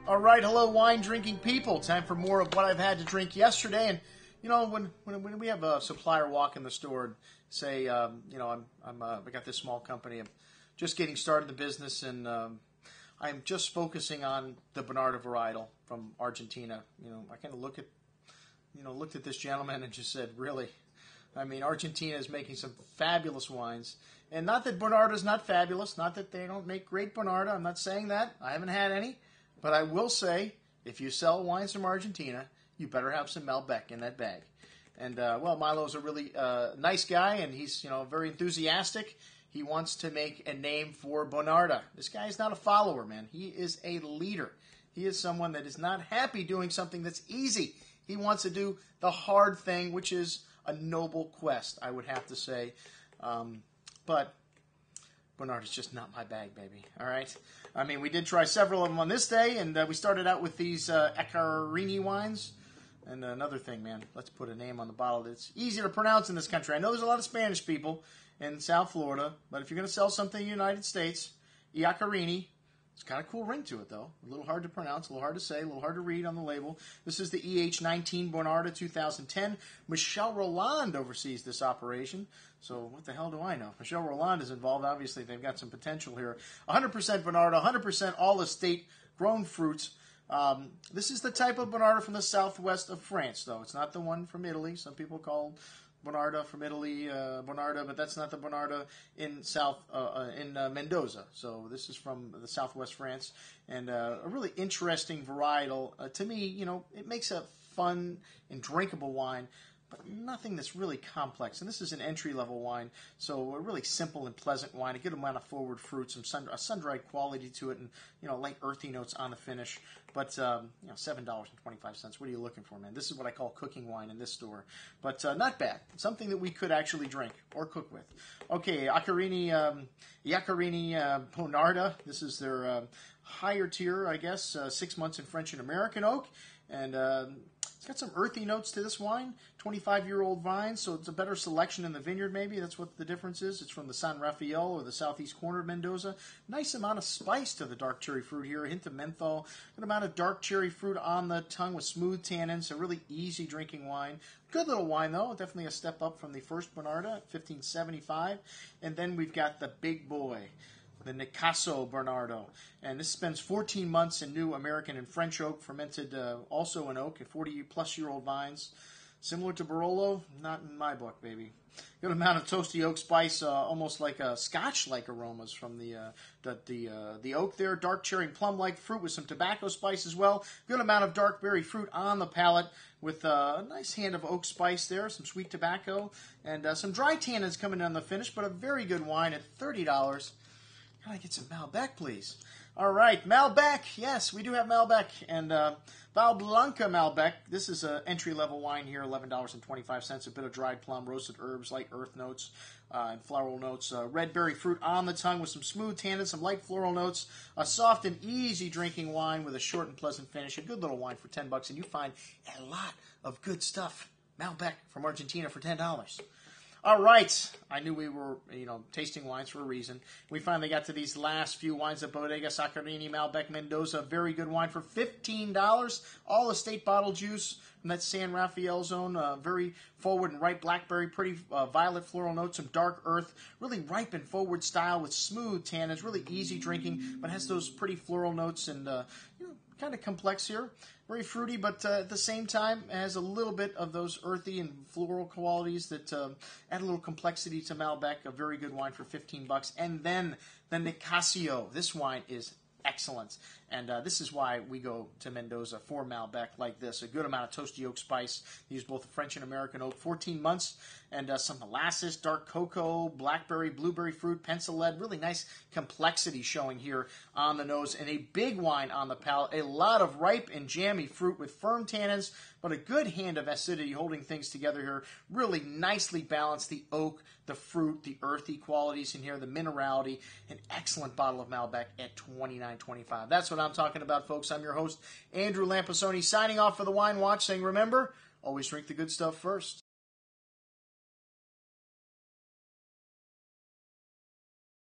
All right, hello, wine-drinking people. Time for more of what I've had to drink yesterday. And you know, when we have a supplier walk in the store and say, I got this small company, I'm just getting started in the business, and I'm just focusing on the Bonarda varietal from Argentina. You know, I kind of looked at this gentleman and just said, really? I mean, Argentina is making some fabulous wines. And not that Bonarda is not fabulous, not that they don't make great Bonarda. I'm not saying that. I haven't had any. But I will say, if you sell wines from Argentina, you better have some Malbec in that bag. And, Milo's a really nice guy, and he's, very enthusiastic. He wants to make a name for Bonarda. This guy is not a follower, man. He is a leader. He is someone that is not happy doing something that's easy. He wants to do the hard thing, which is a noble quest, I would have to say. But Bonard is just not my bag, baby. All right? I mean, we did try several of them on this day, and we started out with these Iaccarini wines. And another thing, man, let's put a name on the bottle that's easier to pronounce in this country. I know there's a lot of Spanish people in South Florida, but if you're going to sell something in the United States, Iaccarini, it's got a cool ring to it, though. A little hard to pronounce, a little hard to say, a little hard to read on the label. This is the EH19 Bonarda 2010. Michel Roland oversees this operation. So what the hell do I know? Michel Roland is involved. Obviously, they've got some potential here. 100% Bonarda, 100% all estate grown fruits. This is the type of Bonarda from the southwest of France, though. It's not the one from Italy. Some people call Bonarda from Italy, Bonarda, but that's not the Bonarda in Mendoza. So this is from the southwest France, and a really interesting varietal. To me, it makes a fun and drinkable wine, but nothing that's really complex. And this is an entry-level wine, so a really simple and pleasant wine. A good amount of forward fruit, a sun-dried quality to it, and light earthy notes on the finish. But $7.25. What are you looking for, man? This is what I call cooking wine in this store. But not bad. Something that we could actually drink or cook with. Okay, Iaccarini Bonarda. This is their higher tier, I guess. 6 months in French and American oak, and it's got some earthy notes to this wine. 25-year-old vine, so it's a better selection in the vineyard, maybe. That's what the difference is. It's from the San Rafael or the southeast corner of Mendoza. Nice amount of spice to the dark cherry fruit here. A hint of menthol. Good amount of dark cherry fruit on the tongue with smooth tannins. A really easy drinking wine. Good little wine, though. Definitely a step up from the first Bonarda at $15.75. And then we've got the big boy, the Nicasio Bernardo. And this spends 14 months in new American and French oak, fermented also in oak, at 40-plus-year-old vines. Similar to Barolo, not in my book, baby. Good amount of toasty oak spice, almost like Scotch-like aromas from the oak there. Dark cherry and plum-like fruit with some tobacco spice as well. Good amount of dark berry fruit on the palate with a nice hand of oak spice there, some sweet tobacco, and some dry tannins coming on the finish, but a very good wine at $30. Can I get some Malbec, please? All right, Malbec. Yes, we do have Malbec. And Blanca Malbec. This is an entry-level wine here, $11.25. A bit of dried plum, roasted herbs, light earth notes, and floral notes. Red berry fruit on the tongue with some smooth tannins, some light floral notes. A soft and easy drinking wine with a short and pleasant finish. A good little wine for $10, and you find a lot of good stuff. Malbec from Argentina for $10. All right, I knew we were, tasting wines for a reason. We finally got to these last few wines of Bodegas Iaccarini, Malbec Mendoza. Very good wine for $15. All estate bottle juice from that San Rafael zone. Very forward and ripe blackberry, pretty violet floral notes, some dark earth. Really ripe and forward style with smooth tannins. Really easy drinking, but has those pretty floral notes and, kind of complex here. Very fruity, but at the same time has a little bit of those earthy and floral qualities that add a little complexity to Malbec. A very good wine for $15. And then the Nicasio. This wine is excellent. And this is why we go to Mendoza for Malbec like this. A good amount of toasty oak spice. They use both French and American oak. 14 months. And some molasses, dark cocoa, blackberry, blueberry fruit, pencil lead. Really nice complexity showing here on the nose. And a big wine on the palate. A lot of ripe and jammy fruit with firm tannins, but a good hand of acidity holding things together here. Really nicely balanced. The oak, the fruit, the earthy qualities in here, the minerality. An excellent bottle of Malbec at $29.25. That's what I'm talking about, folks. I'm your host, Andrew Lampasoni, signing off for the Wine Watch, saying, remember, always drink the good stuff first.